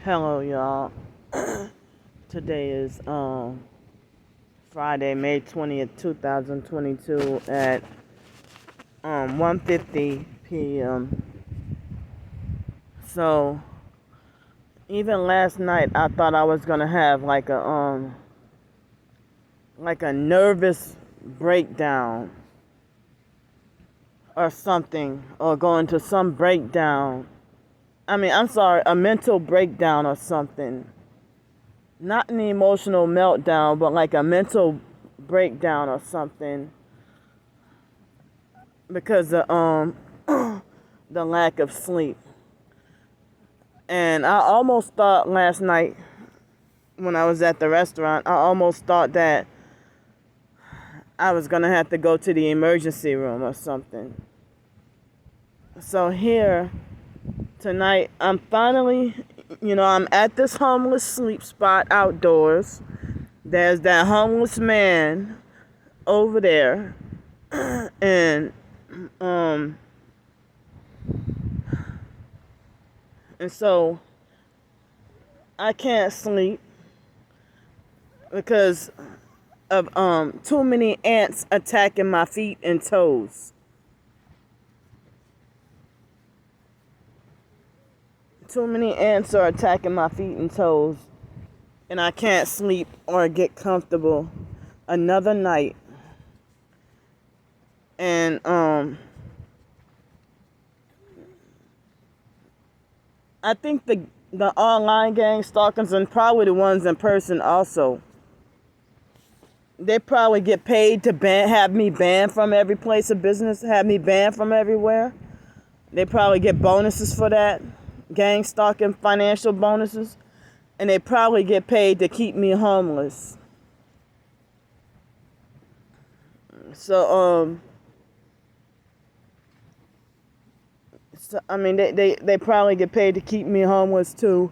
Hello, y'all. Today is Friday, May 20th, 2022 at 1:50 p.m. So, even last night I thought I was going to have like a nervous breakdown or something, or go into some breakdown. I'm sorry, a mental breakdown or something. Not an emotional meltdown, but like a mental breakdown or something, because of the lack of sleep. And I almost thought last night when I was at the restaurant, I almost thought that I was gonna have to go to the emergency room or something. So here tonight, I'm finally, I'm at this homeless sleep spot outdoors. There's that homeless man over there, and so I can't sleep because of too many ants attacking my feet and toes. Too many ants are attacking my feet and toes, and I can't sleep or get comfortable another night. And I think the online gang stalkers, and probably the ones in person also, they probably get paid to have me banned from every place of business, have me banned from everywhere. They probably get bonuses for that, gang stalking financial bonuses, and they probably get paid to keep me homeless. So they probably get paid to keep me homeless too.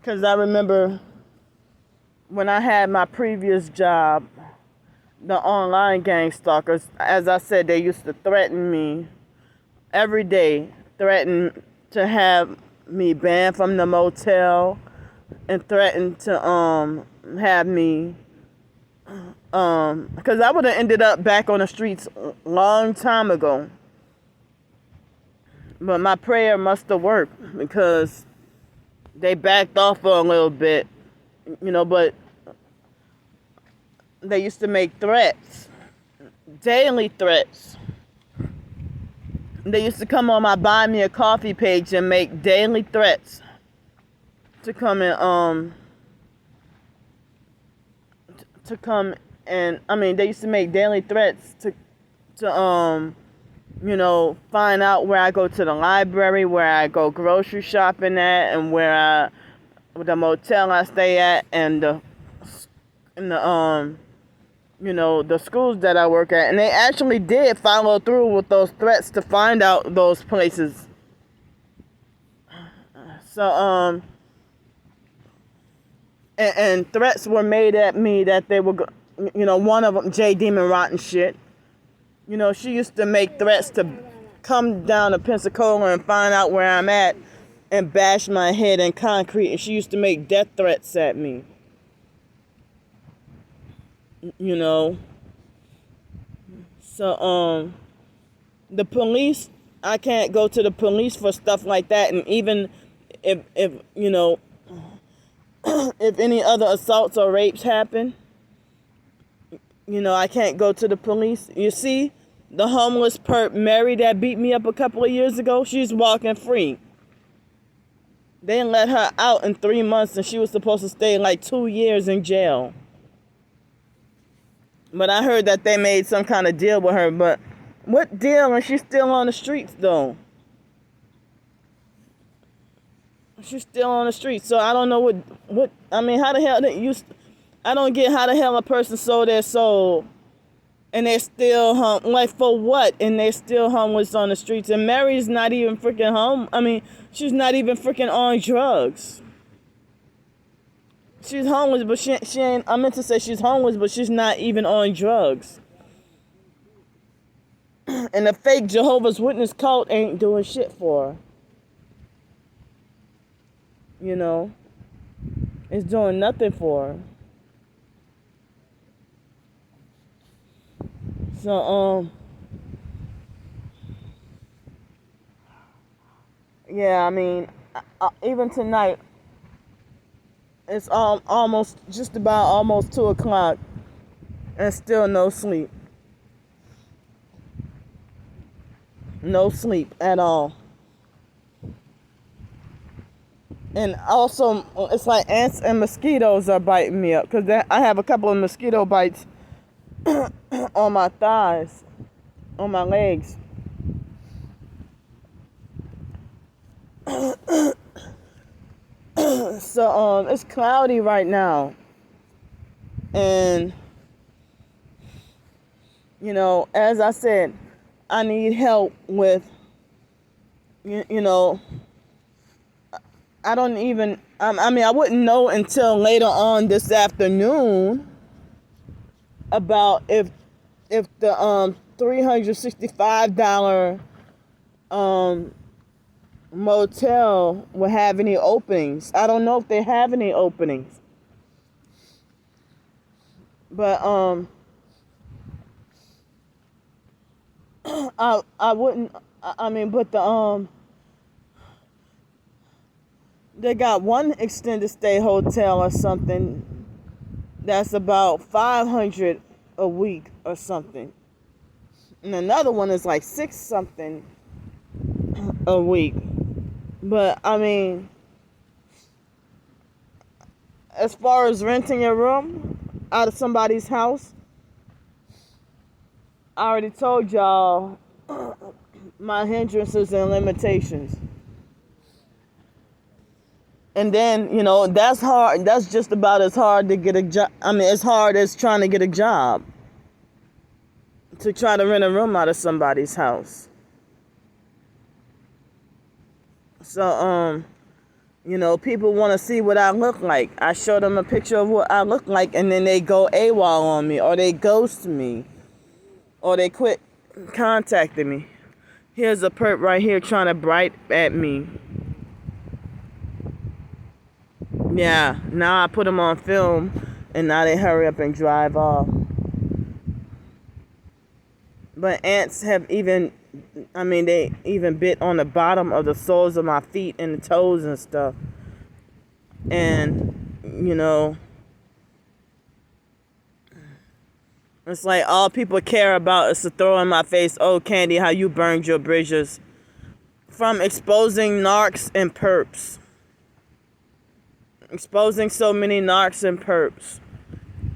Because I remember when I had my previous job, the online gang stalkers, as I said, they used to threaten me every day, threaten to have me banned from the motel, and threaten to have me, because I would have ended up back on the streets a long time ago. But my prayer must have worked, because they backed off for a little bit, but they used to make threats, daily threats. They used to come on my Buy Me a Coffee page and make daily threats to come and they used to make daily threats to find out where I go to the library, where I go grocery shopping at, and the motel I stay at, and the schools that I work at. And they actually did follow through with those threats to find out those places. So, and threats were made at me that they were, one of them, J. Demon Rotten Shit. She used to make threats to come down to Pensacola and find out where I'm at and bash my head in concrete. And she used to make death threats at me. So, the police, I can't go to the police for stuff like that. And even if if any other assaults or rapes happen, I can't go to the police. You see, the homeless perp Mary that beat me up a couple of years ago, she's walking free. They let her out in 3 months, and she was supposed to stay like 2 years in jail. But I heard that they made some kind of deal with her. But what deal? And she's still on the streets, though. She's still on the streets. So I don't know how the hell I don't get how the hell a person sold their soul and they're still like, for what? And they're still homeless on the streets. And Mary's not even freaking home. She's not even freaking on drugs. She's homeless, but she ain't, I meant to say she's homeless, but she's not even on drugs. And the fake Jehovah's Witness cult ain't doing shit for her. You know? It's doing nothing for her. So, yeah, I mean, even tonight, it's almost, just about almost 2 o'clock, and still no sleep. No sleep at all. And also, it's like ants and mosquitoes are biting me up, because I have a couple of mosquito bites on my thighs, on my legs. So, it's cloudy right now. And, you know, as I said, I need help with, you know, I don't even, I mean, I wouldn't know until later on this afternoon about if the $365 motel will have any openings. I don't know if they have any openings. But I wouldn't, I mean, but they got one extended stay hotel or something that's about $500 a week or something. And another one is like $6 something a week. But I mean, as far as renting a room out of somebody's house, I already told y'all my hindrances and limitations. And then, you know, that's hard. That's just about as hard to get a job. I mean, as hard as trying to get a job. To try to rent a room out of somebody's house. So, you know, people want to see what I look like. I show them a picture of what I look like, and then they go AWOL on me, or they ghost me, or they quit contacting me. Here's a perp right here trying to bright at me. Yeah, now I put them on film, and now they hurry up and drive off. But ants have even, I mean, they even bit on the bottom of the soles of my feet and the toes and stuff. And, you know, it's like all people care about is to throw in my face, oh, Candy, how you burned your bridges. From exposing narcs and perps. Exposing so many narcs and perps.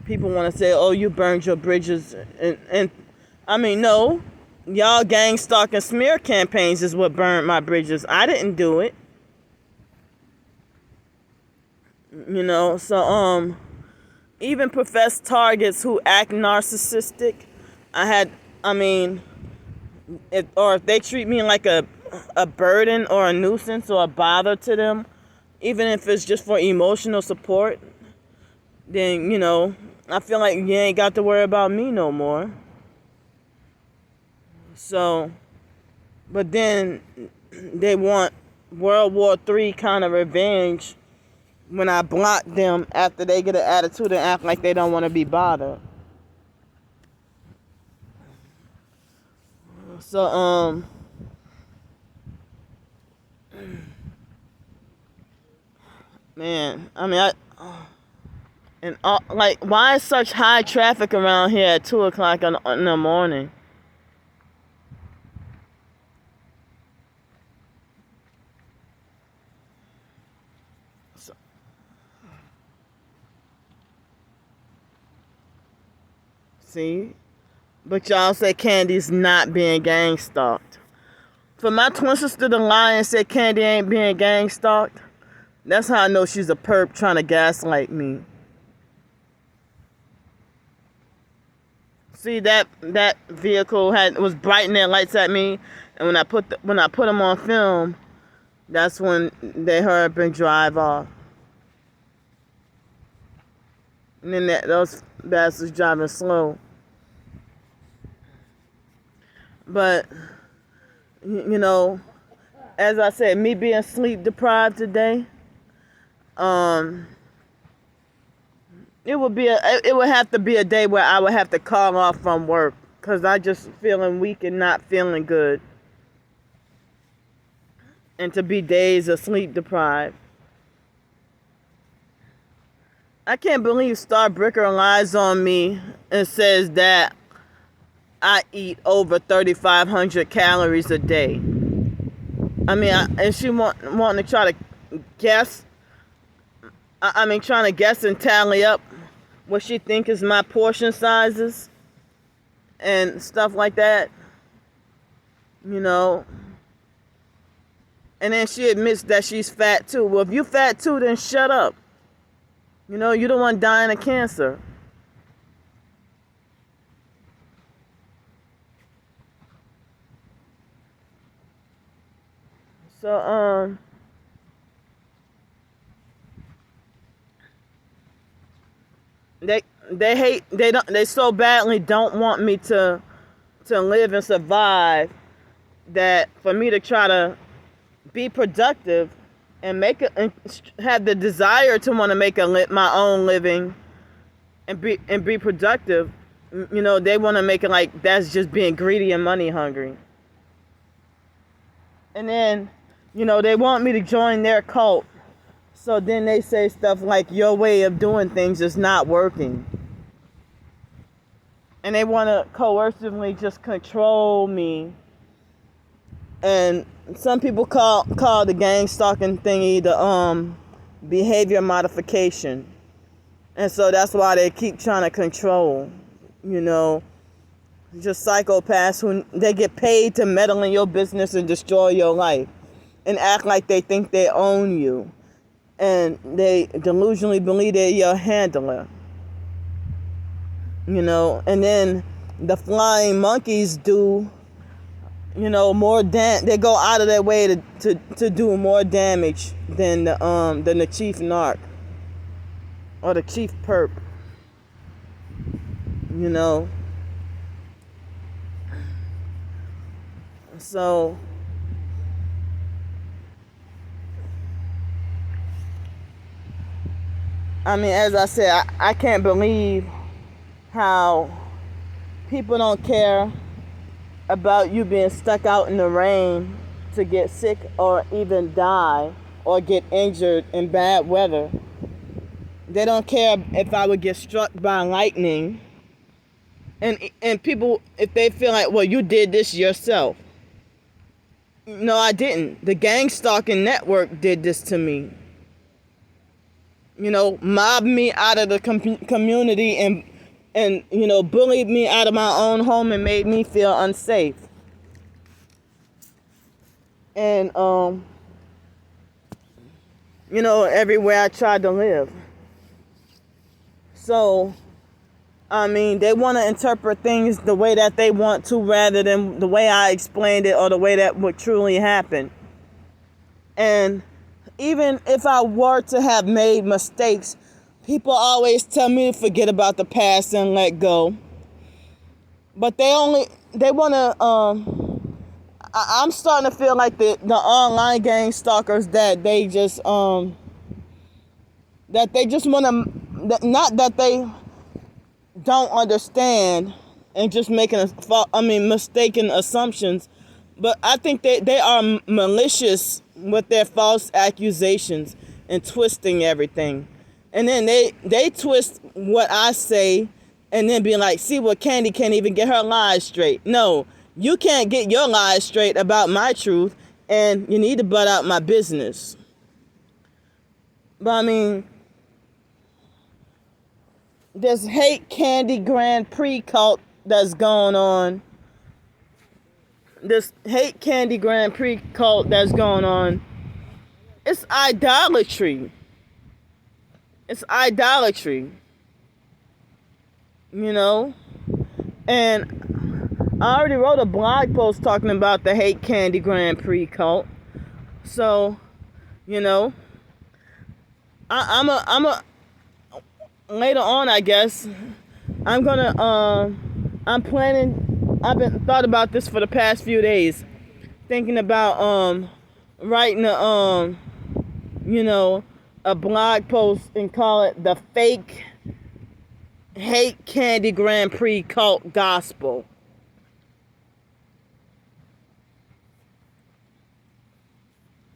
People want to say, oh, you burned your bridges. And I mean, no. Y'all gang stalk and smear campaigns is what burned my bridges. I didn't do it. You know, so, even professed targets who act narcissistic, if they treat me like a burden or a nuisance or a bother to them, even if it's just for emotional support, then, you know, I feel like you ain't got to worry about me no more. So, but then they want World War III kind of revenge when I block them after they get an attitude and act like they don't want to be bothered. So, man, I mean, like, why is such high traffic around here at 2 o'clock in the morning? See? But y'all say Candy's not being gang stalked. For my twin sister to lie and say Candy ain't being gang stalked, that's how I know she's a perp trying to gaslight me. See, that vehicle was brightening their lights at me, and when I put them on film, that's when they hurry up and drive off. And then those bastards driving slow. But, you know, as I said, me being sleep deprived today, it would have to be a day where I would have to call off from work because I just feeling weak and not feeling good. And to be days of sleep deprived. I can't believe Starbricker lies on me and says that I eat over 3,500 calories a day. I mean, and she wanting to try to guess. Trying to guess and tally up what she think is my portion sizes and stuff like that. You know. And then she admits that she's fat too. Well, if you fat too, then shut up. You know, you don't want dying of cancer. So, they so badly don't want me to live and survive that for me to try to be productive and and have the desire to want to make my own living and be productive, you know, they want to make it like that's just being greedy and money hungry. And then, you know, they want me to join their cult. So then they say stuff like your way of doing things is not working. And they want to coercively just control me. And some people call the gang stalking thingy the behavior modification. And so that's why they keep trying to control, you know, just psychopaths who they get paid to meddle in your business and destroy your life and act like they think they own you. And they delusionally believe they're your handler. You know, and then the flying monkeys do, you know, they go out of their way to do more damage than the chief narc or the chief perp. You know. So I mean, as I said, I can't believe how people don't care about you being stuck out in the rain to get sick or even die or get injured in bad weather. They don't care if I would get struck by lightning. And people, if they feel like, well, you did this yourself. No, I didn't. The gang stalking network did this to me. You know, mobbed me out of the community and you know, bullied me out of my own home and made me feel unsafe. And you know, everywhere I tried to live. So, I mean, they want to interpret things the way that they want to rather than the way I explained it or the way that would truly happen. And even if I were to have made mistakes, people always tell me to forget about the past and let go. But they want to, I'm starting to feel like the online gang stalkers that they just want to, not that they don't understand and just making mistaken assumptions, but I think they are malicious with their false accusations and twisting everything. And then they twist what I say and then be like, see, what Candy can't even get her lies straight. No, you can't get your lies straight about my truth, and you need to butt out my business. But I mean, this hate Candy Grandpre cult that's going on. This hate Candy Grandpre cult that's going on. It's idolatry. It's idolatry. You know? And I already wrote a blog post talking about the hate Candy Grandpre cult. So, you know, I'm later on, I guess, I'm planning I've been thought about this for the past few days, thinking about writing a blog post and call it the fake hate Candy Grandpre cult gospel.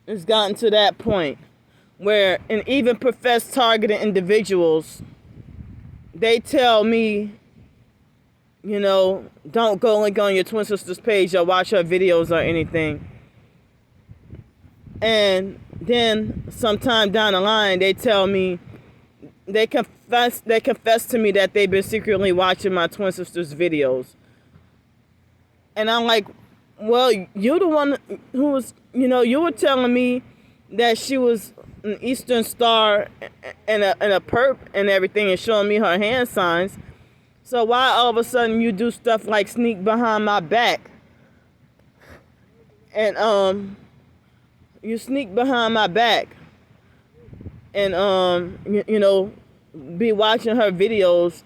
It's gotten to that point where, and even professed targeted individuals, they tell me, don't go link on your twin sister's page or watch her videos or anything. And then sometime down the line, they tell me, they confess to me that they've been secretly watching my twin sister's videos. And I'm like, well, you're the one who was, you were telling me that she was an Eastern Star and a perp and everything and showing me her hand signs. So why all of a sudden you do stuff like sneak behind my back and you sneak behind my back and be watching her videos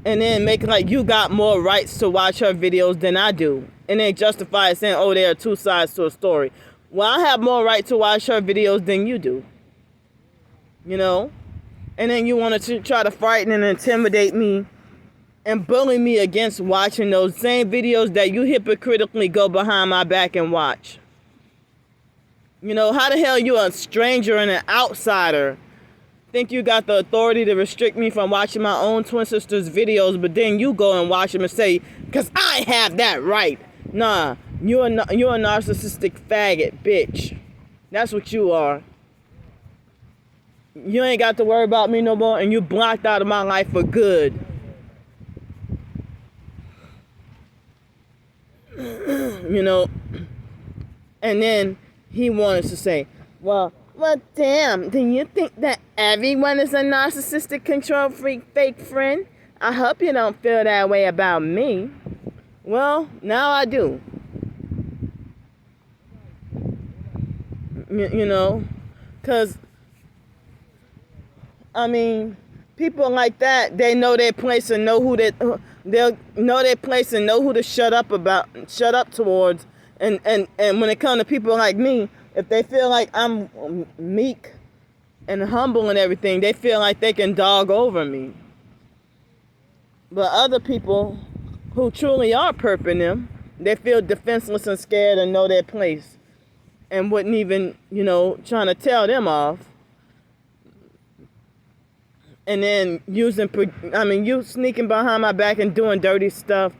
and then make like you got more rights to watch her videos than I do, and then justify it saying, oh, there are two sides to a story. Well, I have more right to watch her videos than you do, and then you want to try to frighten and intimidate me and bully me against watching those same videos that you hypocritically go behind my back and watch. How the hell you a stranger and an outsider think you got the authority to restrict me from watching my own twin sister's videos, but then you go and watch them and say, because I have that right. Nah, you're a narcissistic faggot, bitch. That's what you are. You ain't got to worry about me no more, and you blocked out of my life for good. And then he wanted to say, well, damn, do you think that everyone is a narcissistic control freak fake friend? I hope you don't feel that way about me. Well, now I do. Because, people like that, they know their place and know who they'll know their place and know who to shut up towards. And when it comes to people like me, if they feel like I'm meek and humble and everything, they feel like they can dog over me. But other people who truly are perping them, they feel defenseless and scared and know their place and wouldn't even, trying to tell them off. And then you sneaking behind my back and doing dirty stuff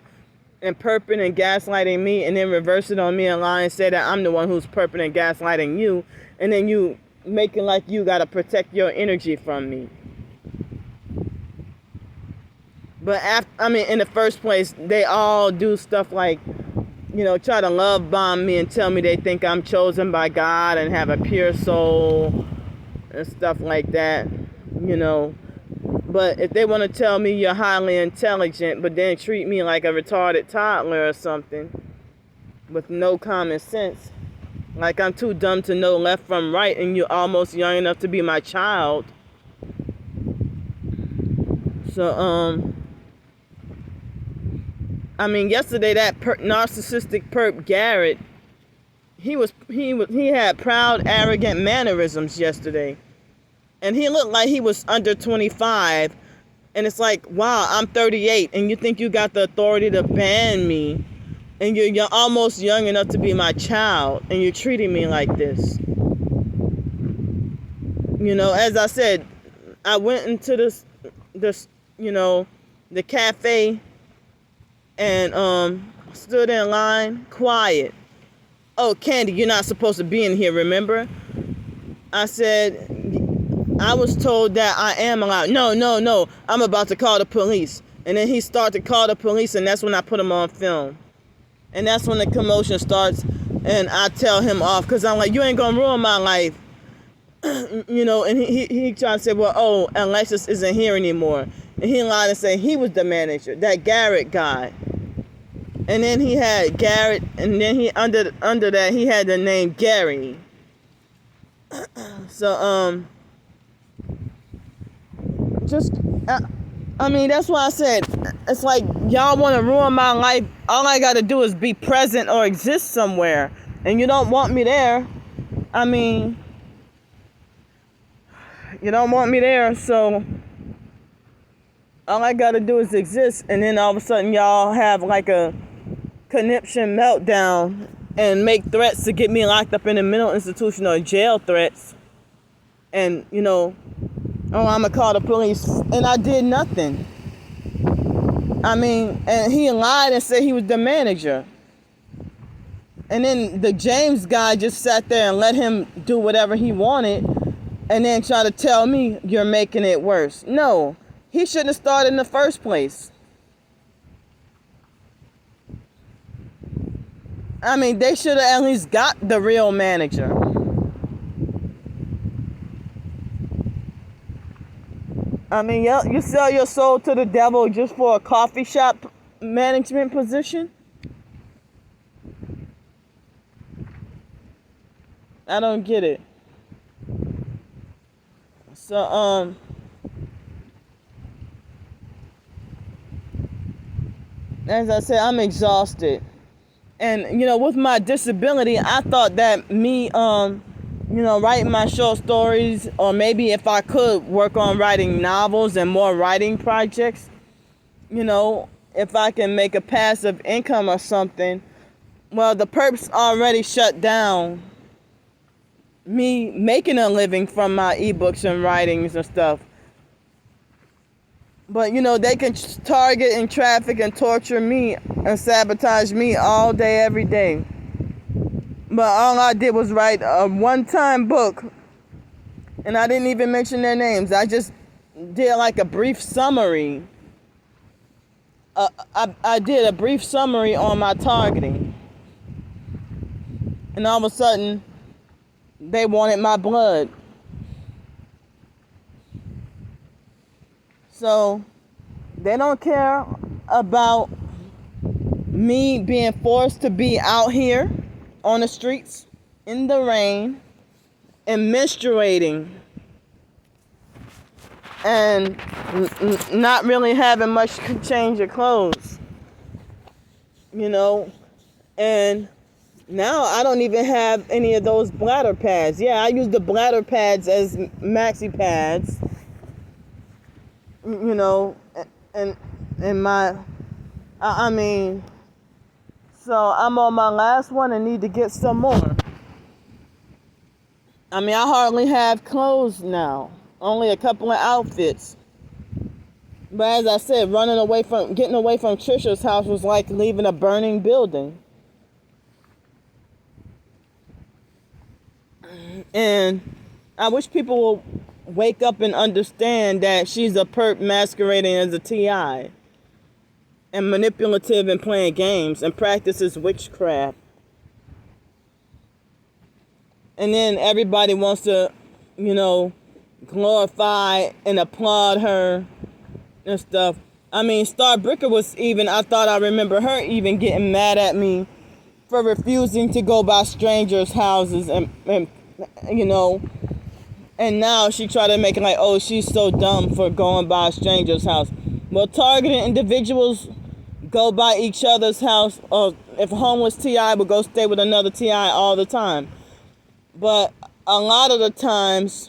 and perping and gaslighting me, and then reverse it on me and lie and say that I'm the one who's perping and gaslighting you, and then you making like you gotta protect your energy from me. But in the first place, they all do stuff like, try to love bomb me and tell me they think I'm chosen by God and have a pure soul and stuff like that, But if they want to tell me you're highly intelligent, but then treat me like a retarded toddler or something with no common sense, like I'm too dumb to know left from right and you're almost young enough to be my child. So, yesterday that narcissistic perp Garrett, he had proud, arrogant mannerisms yesterday. And he looked like he was under 25. And it's like, wow, I'm 38. And you think you got the authority to ban me. And you're almost young enough to be my child. And you're treating me like this. As I said, I went into the cafe. And stood in line, quiet. Oh, Candy, you're not supposed to be in here, remember? I said, I was told that I am allowed. No, I'm about to call the police. And then he started to call the police, and that's when I put him on film. And that's when the commotion starts, and I tell him off, because I'm like, you ain't going to ruin my life. And he tried to say, well, Alexis isn't here anymore. And he lied and said he was the manager, that Garrett guy. And then he had Garrett, and then he under that he had the name Gary. So I mean, that's why I said, it's like y'all want to ruin my life. All I got to do is be present or exist somewhere. And you don't want me there. I mean, you don't want me there, so all I got to do is exist. And then all of a sudden y'all have like a conniption meltdown and make threats to get me locked up in a mental institution or jail threats. And, you know, oh, I'm going to call the police. And I did nothing. I mean, and he lied and said he was the manager. And then the James guy just sat there and let him do whatever he wanted and then try to tell me you're making it worse. No, he shouldn't have started in the first place. I mean, they should have at least got the real manager. I mean, you sell your soul to the devil just for a coffee shop management position? I don't get it. So, as I said, I'm exhausted. And, you know, with my disability, I thought that me, you know, writing my short stories, or maybe if I could work on writing novels and more writing projects, you know, if I can make a passive income or something. Well, the perps already shut down me making a living from my ebooks and writings and stuff. But, you know, they can target and traffic and torture me and sabotage me all day, every day. But all I did was write a one-time book, and I didn't even mention their names. I just did like a brief summary. I did a brief summary on my targeting. And all of a sudden, they wanted my blood. So, they don't care about me being forced to be out here on the streets, in the rain, and menstruating, and not really having much change of clothes, you know. And now I don't even have any of those bladder pads. Yeah, I use the bladder pads as maxi pads, you know, and my, I mean, so I'm on my last one and need to get some more. I mean, I hardly have clothes now. Only a couple of outfits. But as I said, getting away from Tricia's house was like leaving a burning building. And I wish people will wake up and understand that she's a perp masquerading as a TI. And manipulative and playing games and practices witchcraft. And then everybody wants to, you know, glorify and applaud her and stuff. I mean, Starbricker was even, I thought I remember her even getting mad at me for refusing to go by strangers' houses and you know, and now she tried to make it like, oh, she's so dumb for going by a stranger's house. Well, targeted individuals go by each other's house, or if a homeless TI would go stay with another TI all the time. But a lot of the times,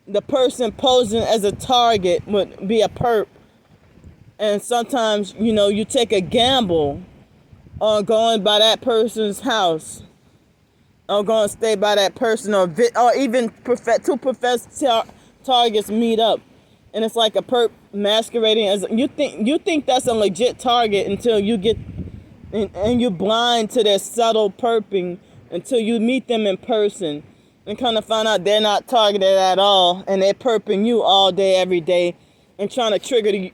the person posing as a target would be a perp. And sometimes, you know, you take a gamble on going by that person's house, or going to stay by that person, or even two professed targets meet up. And it's like a perp masquerading as, you think that's a legit target until you get, and you're blind to their subtle perping until you meet them in person and kind of find out they're not targeted at all, and they're perping you all day, every day, and trying to trigger you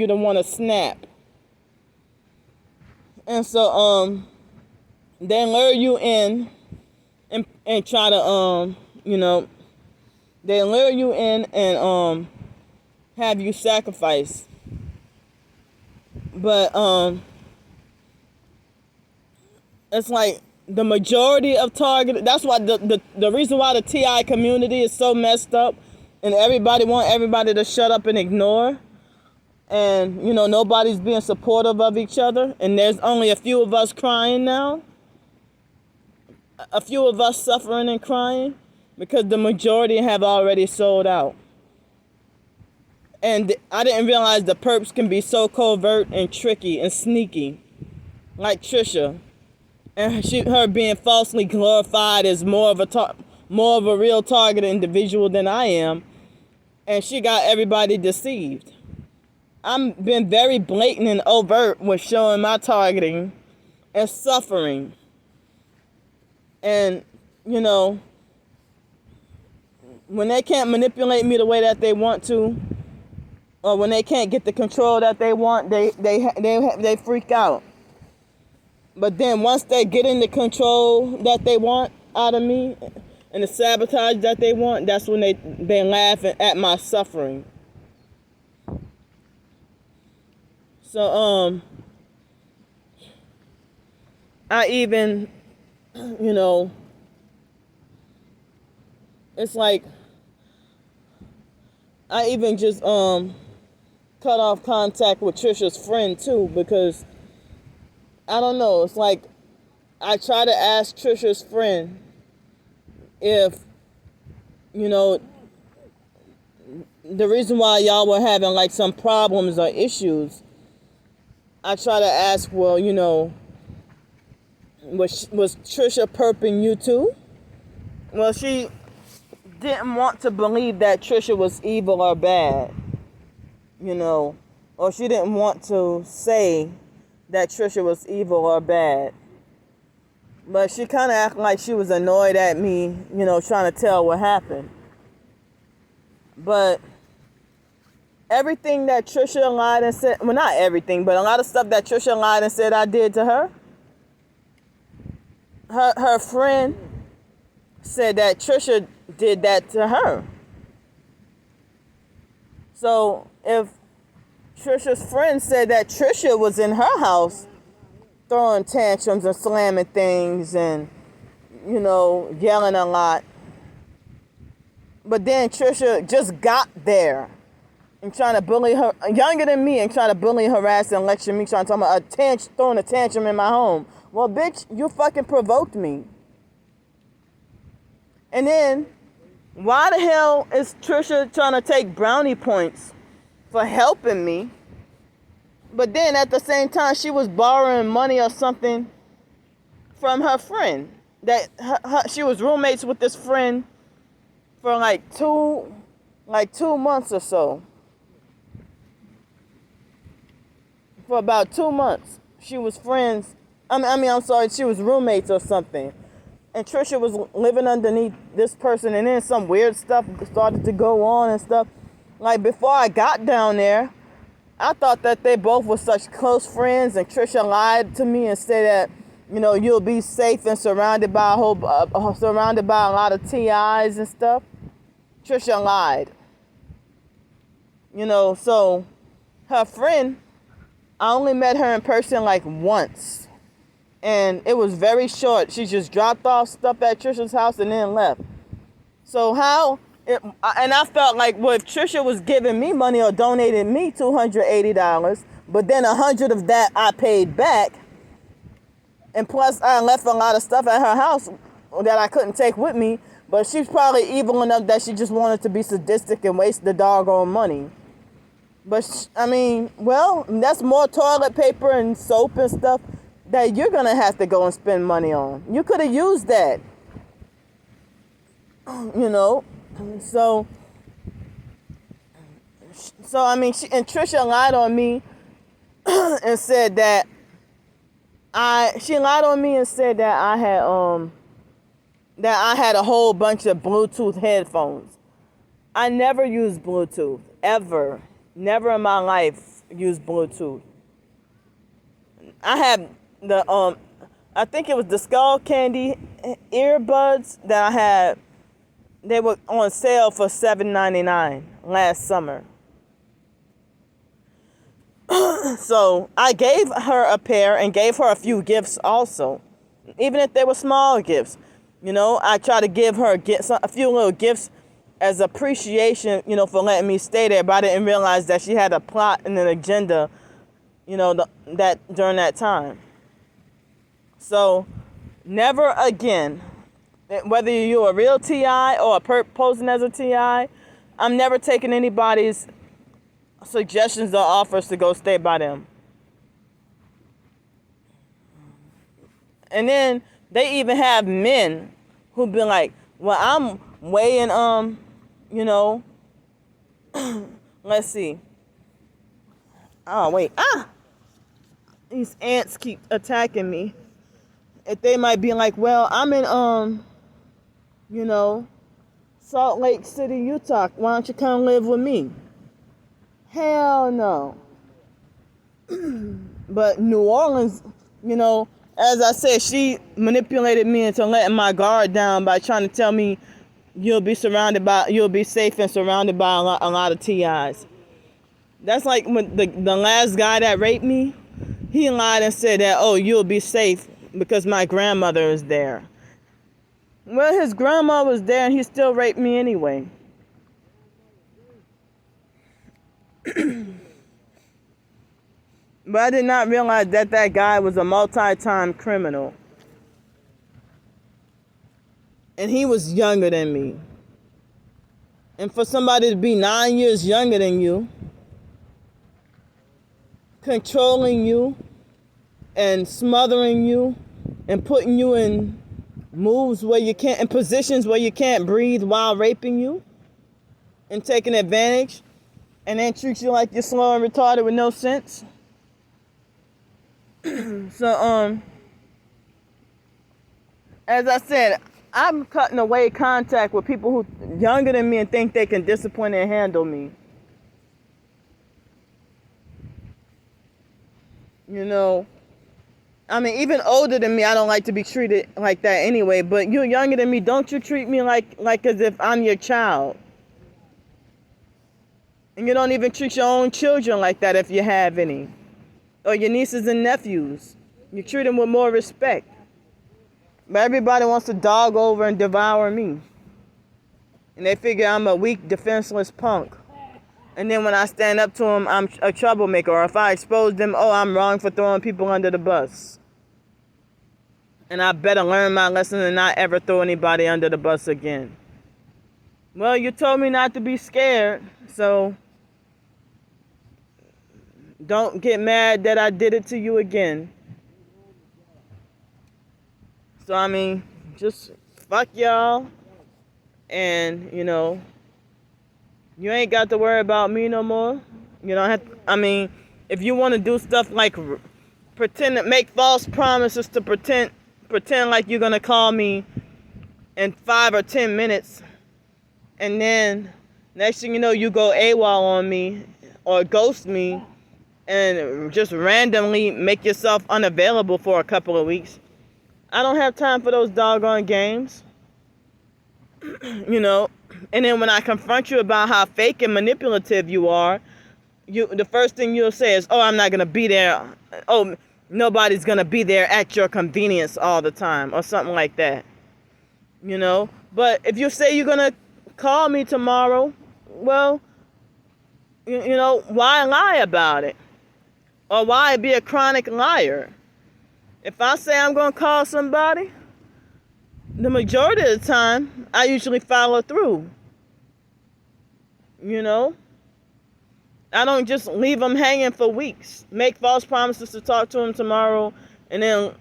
to want to snap. And so, they lure you in and try to, you know, they lure you in and have you sacrifice. But it's like the majority of targeted, that's why the reason why the TI community is so messed up and everybody want everybody to shut up and ignore. And, you know, nobody's being supportive of each other. And there's only a few of us crying now. A few of us suffering and crying. Because the majority have already sold out. And I didn't realize the perps can be so covert and tricky and sneaky. Like Tricia. And her being falsely glorified as more of a real target individual than I am. And she got everybody deceived. I've been very blatant and overt with showing my targeting and suffering. And, you know, when they can't manipulate me the way that they want to, or when they can't get the control that they want, they freak out. But then once they get in the control that they want out of me and the sabotage that they want, that's when they laugh at my suffering. So, I even, you know, it's like, I even just, cut off contact with Tricia's friend too, because, I don't know, it's like, I try to ask Tricia's friend if, you know, the reason why y'all were having like some problems or issues, I try to ask, well, you know, was Tricia perping you too? Well, she didn't want to believe that Tricia was evil or bad, you know, or she didn't want to say that Tricia was evil or bad. But she kind of acted like she was annoyed at me, you know, trying to tell what happened. But everything that Tricia lied and said, well, not everything, but a lot of stuff that Tricia lied and said I did to her, her friend said that Tricia did that to her. So if Tricia's friend said that Tricia was in her house throwing tantrums and slamming things and, you know, yelling a lot, but then Tricia just got there and trying to bully her, younger than me, and trying to bully, harass, and lecture me, trying to talk about throwing a tantrum in my home. Well, bitch, you fucking provoked me. And then, why the hell is Tricia trying to take brownie points for helping me? But then at the same time, she was borrowing money or something from her friend. That she was roommates with this friend for like two months or so. For about 2 months, she was friends. She was roommates or something. And Tricia was living underneath this person, and then some weird stuff started to go on and stuff. Like, before I got down there, I thought that they both were such close friends, and Tricia lied to me and said that, you know, you'll be safe and surrounded by a lot of TIs and stuff. Tricia lied. You know, so her friend, I only met her in person like once. And it was very short. She just dropped off stuff at Tricia's house and then left. So and I felt like, well, if Tricia was giving me money or donated me $280, but then $100 of that I paid back, and plus I left a lot of stuff at her house that I couldn't take with me, but she's probably evil enough that she just wanted to be sadistic and waste the doggone money. But, that's more toilet paper and soap and stuff that you're going to have to go and spend money on. You could have used that. You know? So Tricia lied on me and said that I had a whole bunch of Bluetooth headphones. I never used Bluetooth, ever. Never in my life used Bluetooth. I had I think it was the Skull Candy earbuds that I had. They were on sale for $7.99 last summer. So I gave her a pair and gave her a few gifts also, even if they were small gifts. You know, I tried to give her a few little gifts as appreciation, for letting me stay there, but I didn't realize that she had a plot and an agenda, that during that time. So, never again, whether you're a real TI or a perp posing as a TI, I'm never taking anybody's suggestions or offers to go stay by them. And then they even have men who be like, well, I'm weighing, let's see. Oh, wait. These ants keep attacking me. If they might be like, well, I'm in, Salt Lake City, Utah. Why don't you come live with me? Hell no. But New Orleans, as I said, she manipulated me into letting my guard down by trying to tell me you'll be safe and surrounded by a lot of TIs. That's like when the last guy that raped me, he lied and said that, oh, you'll be safe because my grandmother is there. Well, his grandma was there and he still raped me anyway. But I did not realize that guy was a multi-time criminal. And he was younger than me. And for somebody to be 9 years younger than you, controlling you and smothering you and putting you in moves where you can't, in positions where you can't breathe while raping you and taking advantage, and then treat you like you're slow and retarded with no sense. So, as I said, I'm cutting away contact with people who younger than me and think they can discipline and handle me. Even older than me, I don't like to be treated like that anyway. But you're younger than me, don't you treat me like as if I'm your child. And you don't even treat your own children like that if you have any. Or your nieces and nephews. You treat them with more respect. But everybody wants to dog over and devour me. And they figure I'm a weak, defenseless punk. And then when I stand up to them, I'm a troublemaker. Or if I expose them, oh, I'm wrong for throwing people under the bus. And I better learn my lesson and not ever throw anybody under the bus again. Well, you told me not to be scared, so don't get mad that I did it to you again. So, just fuck y'all. And, you ain't got to worry about me no more. You don't have to, if you want to do stuff like make false promises to pretend like you're going to call me in 5 or 10 minutes. And then next thing you know, you go AWOL on me or ghost me and just randomly make yourself unavailable for a couple of weeks. I don't have time for those doggone games. And then when I confront you about how fake and manipulative you are, the first thing you'll say is, oh, I'm not going to be there. Oh, nobody's going to be there at your convenience all the time or something like that. But if you say you're going to call me tomorrow, well, why lie about it? Or why be a chronic liar? If I say I'm going to call somebody, the majority of the time, I usually follow through. I don't just leave them hanging for weeks. Make false promises to talk to them tomorrow, and then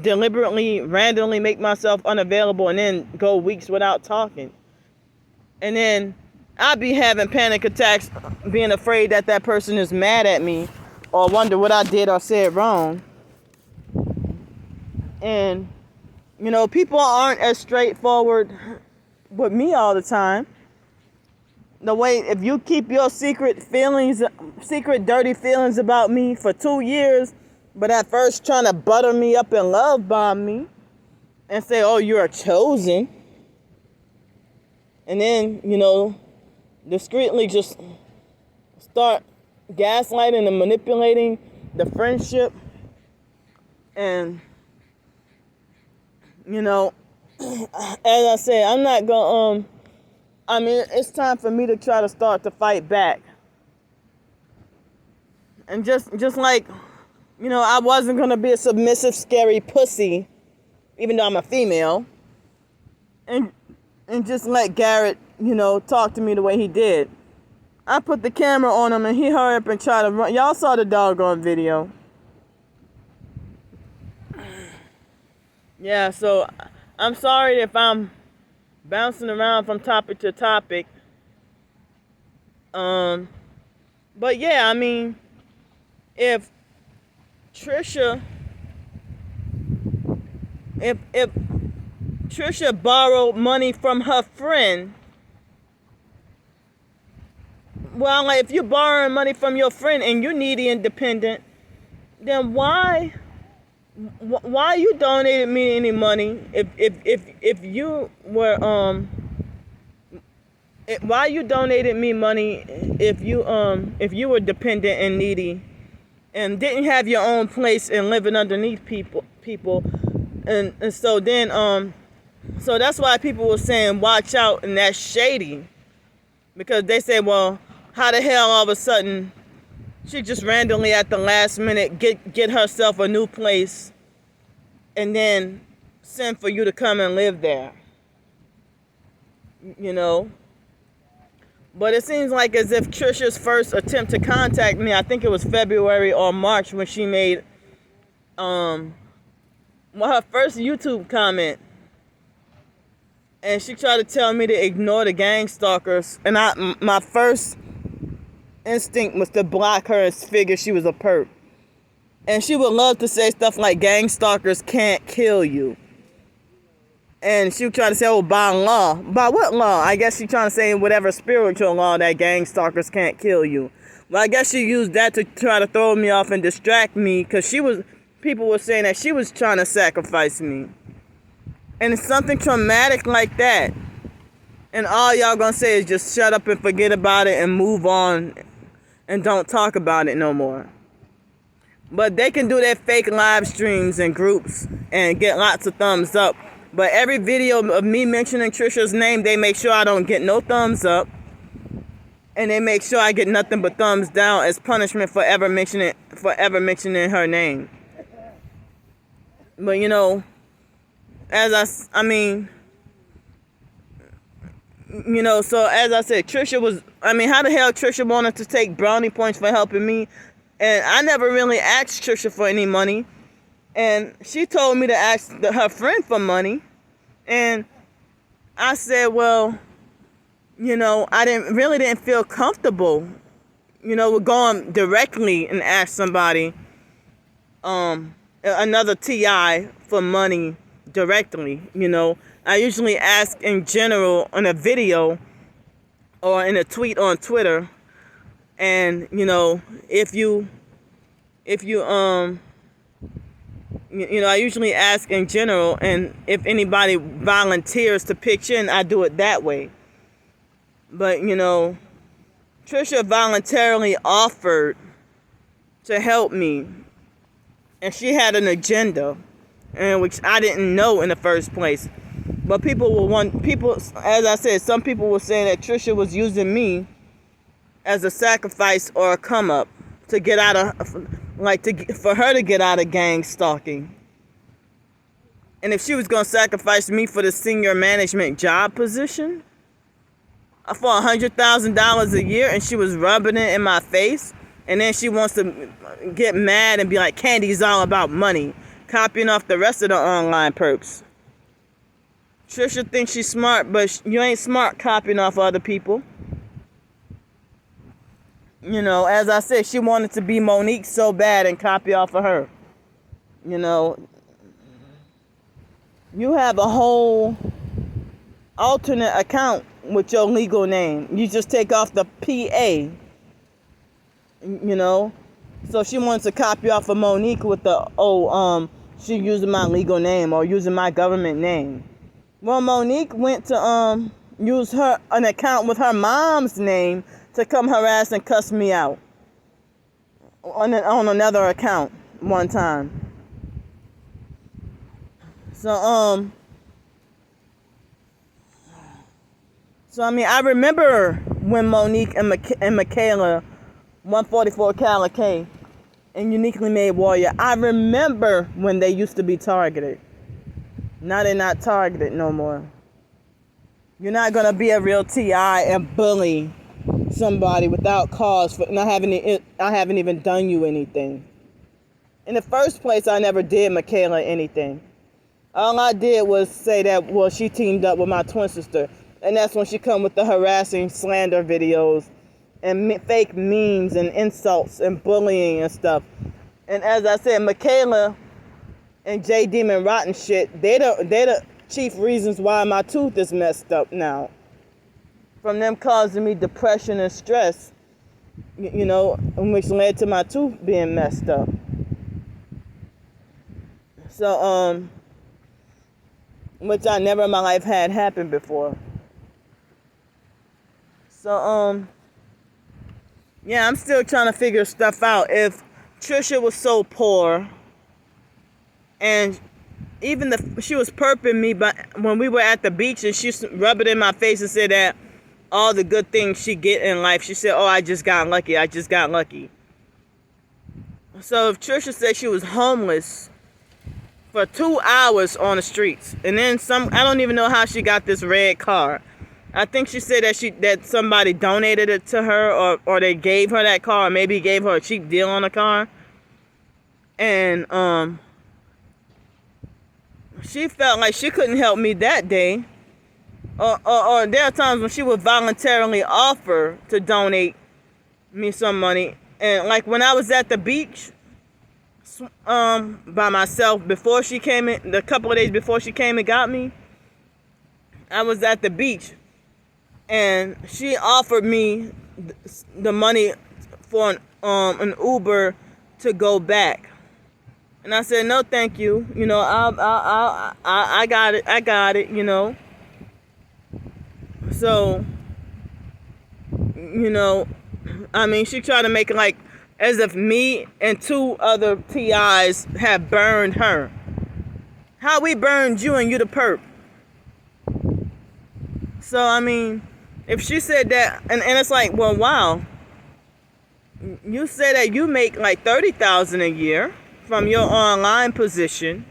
deliberately, randomly make myself unavailable, and then go weeks without talking. And then I'd be having panic attacks, being afraid that person is mad at me, or wonder what I did or said wrong. And people aren't as straightforward with me all the time. The way, if you keep your secret dirty feelings about me for 2 years, but at first trying to butter me up and love bomb me and say, oh, you're chosen. And then, discreetly just start gaslighting and manipulating the friendship. And, as I said, I'm not going to I mean, it's time for me to try to start to fight back. And just like, I wasn't going to be a submissive, scary pussy, even though I'm a female. And just let Garrett, talk to me the way he did. I put the camera on him and he hurried up and tried to run. Y'all saw the doggone video. Yeah, so I'm sorry if I'm bouncing around from topic to topic. But yeah, I mean, if Tricia borrowed money from her friend, well, like, if you're borrowing money from your friend and you're needy and dependent, then why you donated me any money if you were why you donated me money if you were dependent and needy and didn't have your own place and living underneath people and so then so that's why people were saying watch out, and that's shady, because they say, well, how the hell all of a sudden she just randomly at the last minute get herself a new place and then send for you to come and live there, But it seems like as if Tricia's first attempt to contact me, I think it was February or March, when she made her first YouTube comment. And she tried to tell me to ignore the gang stalkers. And my first instinct was to block her and figure she was a perp. And she would love to say stuff like gang stalkers can't kill you. And she would try to say, oh, by law. By what law? I guess she's trying to say whatever spiritual law that gang stalkers can't kill you. Well, I guess she used that to try to throw me off and distract me, because people were saying that she was trying to sacrifice me. And it's something traumatic like that. And all y'all gonna say is just shut up and forget about it and move on and don't talk about it no more. But they can do their fake live streams and groups and get lots of thumbs up. But every video of me mentioning Tricia's name, they make sure I don't get no thumbs up. And they make sure I get nothing but thumbs down as punishment for ever mentioning her name. But so as I said, how the hell Tricia wanted to take brownie points for helping me? And I never really asked Tricia for any money. And she told me to ask her friend for money. And I said, well, I didn't feel comfortable, with going directly and ask somebody, another TI for money directly. I usually ask in general on a video or in a tweet on Twitter. And, I usually ask in general, and if anybody volunteers to pitch in, I do it that way. But, Tricia voluntarily offered to help me, and she had an agenda, which I didn't know in the first place. But as I said, some people were saying that Tricia was using me as a sacrifice or a come up to get out of, for her to get out of gang stalking. And if she was going to sacrifice me for the senior management job position for $100,000 a year, and she was rubbing it in my face, and then she wants to get mad and be like, Candy's all about money, copying off the rest of the online perks. Tricia thinks she's smart, but you ain't smart copying off other people. As I said, she wanted to be Monique so bad and copy off of her. You have a whole alternate account with your legal name. You just take off the PA. So she wanted to copy off of Monique with the, she using my legal name or using my government name. Well, Monique went to use an account with her mom's name to come harass and cuss me out on another account one time. So So, I mean, I remember when Monique and Michaela, 144 Calico, and Uniquely Made Warrior, I remember when they used to be targeted. Now they're not targeted no more. You're not going to be a real TI and bully somebody without cause for not having even done you anything. In the first place, I never did Michaela anything. All I did was say that, well, she teamed up with my twin sister. And that's when she come with the harassing slander videos and fake memes and insults and bullying and stuff. And as I said, Michaela and J Demon Rotten shit, they the chief reasons why my tooth is messed up now. From them causing me depression and stress, you know, which led to my tooth being messed up. So, which I never in my life had happen before. So, yeah, I'm still trying to figure stuff out. If Tricia was so poor, and even she was perping me, but when we were at the beach, and she rubbed it in my face and said that all the good things she get in life, she said, "Oh, I just got lucky. I just got lucky." So if Tricia said she was homeless for 2 hours on the streets, and then I don't even know how she got this red car. I think she said that somebody donated it to her, or they gave her that car, or maybe gave her a cheap deal on a car. And she felt like she couldn't help me that day. Or there are times when she would voluntarily offer to donate me some money. And like when I was at the beach by myself before she came in, the couple of days before she came and got me, I was at the beach. And she offered me the money for an Uber to go back, and I said no, thank you. You know, I got it. You know. So, you know, I mean, she tried to make it like as if me and 2 other TIs have burned her. How we burned you and you the perp? So I mean. If she said that, and it's like, well, wow, you say that you make like $30,000 a year from your online position,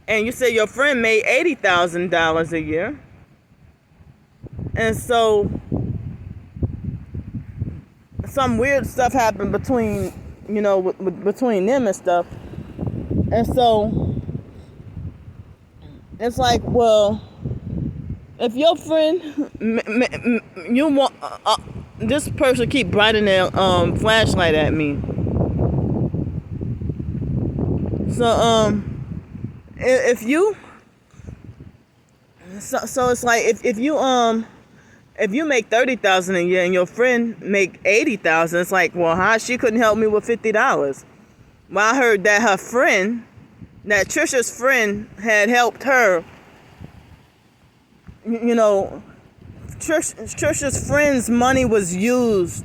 and you say your friend made $80,000 a year, and so some weird stuff happened between, you know, between them and stuff, and so it's like, well. If your friend, you want, this person keep brightening their flashlight at me. So if you, so it's like if you make $30,000 a year and your friend make $80,000, it's like, well, how she couldn't help me with $50? Well, I heard that her friend, that Tricia's friend, had helped her. You know, Tricia's friend's money was used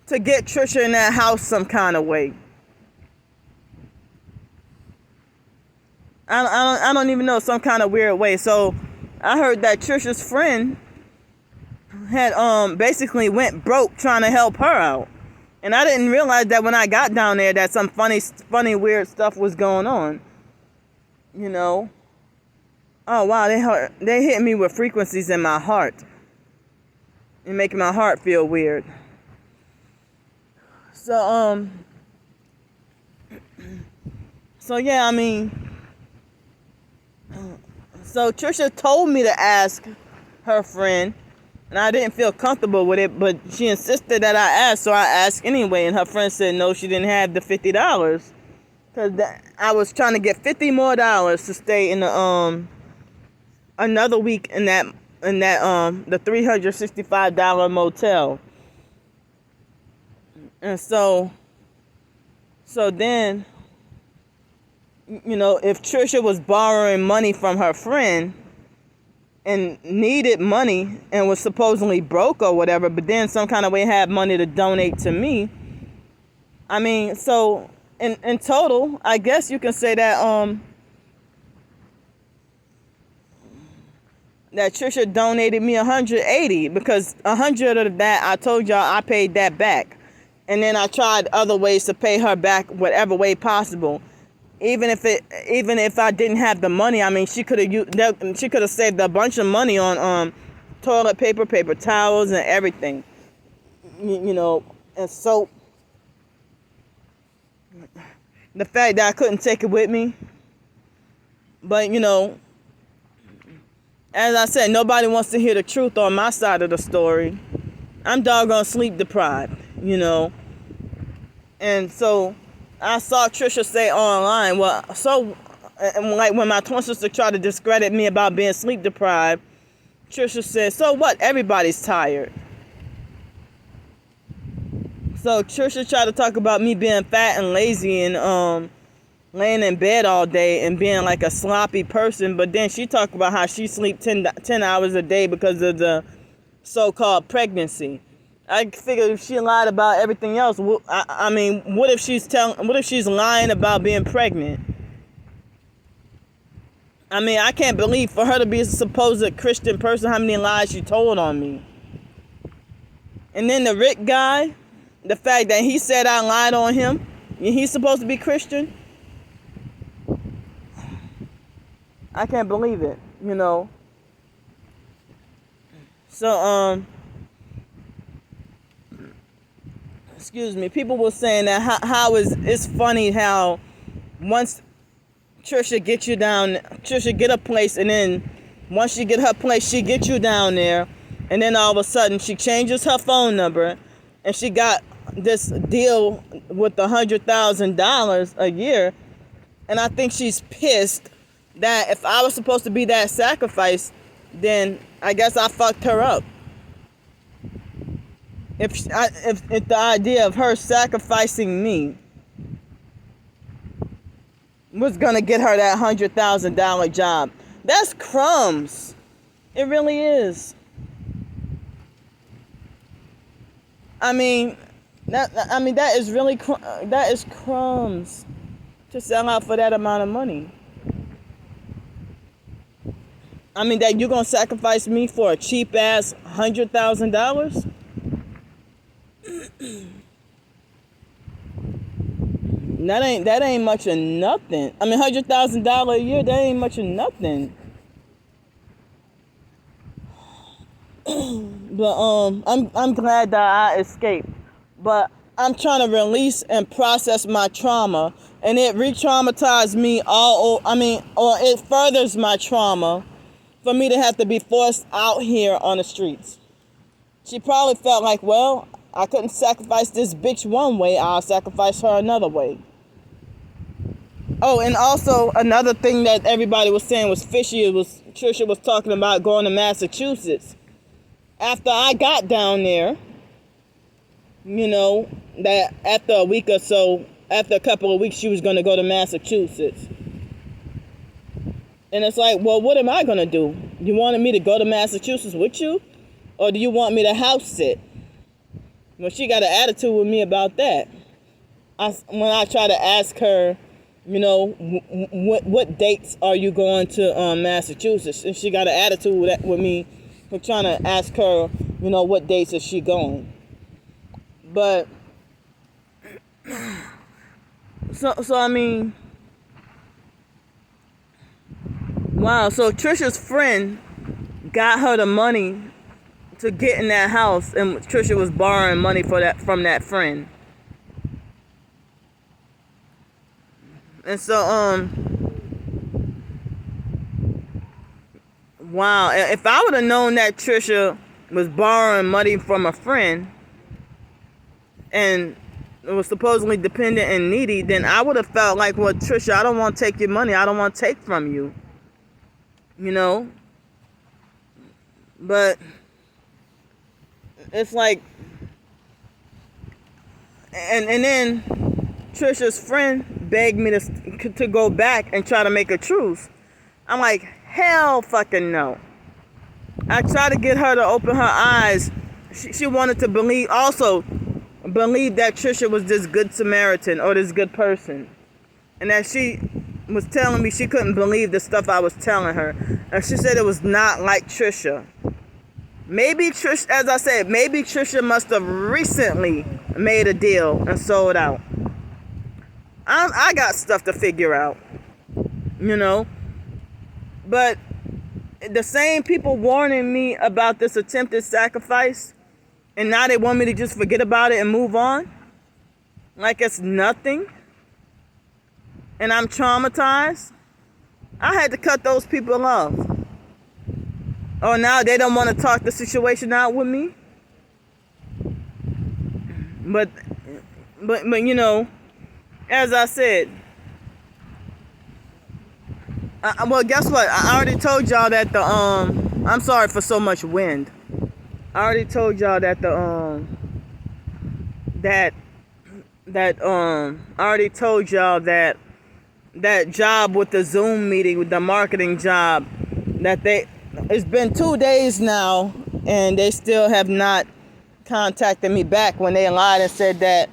to get Tricia in that house some kind of way. I don't even know, some kind of weird way. So I heard that Tricia's friend had basically went broke trying to help her out, and I didn't realize that when I got down there that some funny weird stuff was going on. You know. Oh, wow, they hit me with frequencies in my heart and making my heart feel weird. So, yeah, I mean, so Tricia told me to ask her friend, and I didn't feel comfortable with it, but she insisted that I ask, so I asked anyway, and her friend said no, she didn't have the $50, because I was trying to get $50 more to stay in the, another week in that the $365 motel. And so then, you know, if Tricia was borrowing money from her friend and needed money and was supposedly broke or whatever, but then some kind of way had money to donate to me, I mean, so in total, I guess you can say that that Tricia donated me $180 because $100 of that, I told y'all I paid that back. And then I tried other ways to pay her back whatever way possible. Even if I didn't have the money, I mean, she could have saved a bunch of money on toilet paper, paper towels, and everything. You know, and soap. The fact that I couldn't take it with me. But, you know, as I said, nobody wants to hear the truth on my side of the story. I'm doggone sleep deprived, you know. And so I saw Tricia say online, well, so, like when my twin sister tried to discredit me about being sleep deprived, Tricia said, so what? Everybody's tired. So Tricia tried to talk about me being fat and lazy and laying in bed all day and being like a sloppy person, but then she talked about how she sleeps 10 hours a day because of the so-called pregnancy. I figured if she lied about everything else, I mean, what if she's lying about being pregnant? I mean, I can't believe for her to be a supposed Christian person how many lies she told on me. And then the Rick guy, the fact that he said I lied on him, he's supposed to be Christian? I can't believe it, you know. So, excuse me, people were saying that how it's funny how once Tricia get a place, and then once she get her place, she gets you down there, and then all of a sudden she changes her phone number, and she got this deal with $100,000 a year, and I think she's pissed that if I was supposed to be that sacrifice, then I guess I fucked her up. If the idea of her sacrificing me was gonna get her that $100,000 job, that's crumbs. It really is. I mean, that is really that is crumbs to sell out for that amount of money. I mean, that you're gonna sacrifice me for a cheap ass $100,000? That ain't much of nothing. I mean, $100,000 a year, that ain't much of nothing. But I'm glad that I escaped. But I'm trying to release and process my trauma, and it re-traumatized me or it furthers my trauma for me to have to be forced out here on the streets. She probably felt like, well, I couldn't sacrifice this bitch one way, I'll sacrifice her another way. Oh, and also another thing that everybody was saying was fishy was Tricia was talking about going to Massachusetts. After I got down there, you know, that after a week or so, after a couple of weeks, she was going to go to Massachusetts. And it's like, well, what am I going to do? You wanted me to go to Massachusetts with you? Or do you want me to house sit? Well, she got an attitude with me about that. When I try to ask her, you know, what dates are you going to Massachusetts? And she got an attitude with me for trying to ask her, you know, what dates is she going? But, so I mean, wow. So Tricia's friend got her the money to get in that house, and Tricia was borrowing money from that friend. And so, wow. If I would have known that Tricia was borrowing money from a friend and was supposedly dependent and needy, then I would have felt like, well, Tricia, I don't want to take your money. I don't want to take from you. You know? But it's like, and then Tricia's friend begged me to go back and try to make a truce. I'm like, hell fucking no. I tried to get her to open her eyes. She wanted to believe that Tricia was this good Samaritan or this good person. And that she was telling me she couldn't believe the stuff I was telling her. And she said it was not like Tricia. Maybe Tricia, as I said, maybe Tricia must have recently made a deal and sold out. I got stuff to figure out, you know. But the same people warning me about this attempted sacrifice, and now they want me to just forget about it and move on like it's nothing, and I'm traumatized. I had to cut those people off. Oh, now they don't want to talk the situation out with me. But you know, as I said, well, guess what? I already told y'all that the I'm sorry for so much wind. I already told y'all that the I already told y'all that job with the Zoom meeting, with the marketing job, that it's been 2 days now and they still have not contacted me back when they lied and said that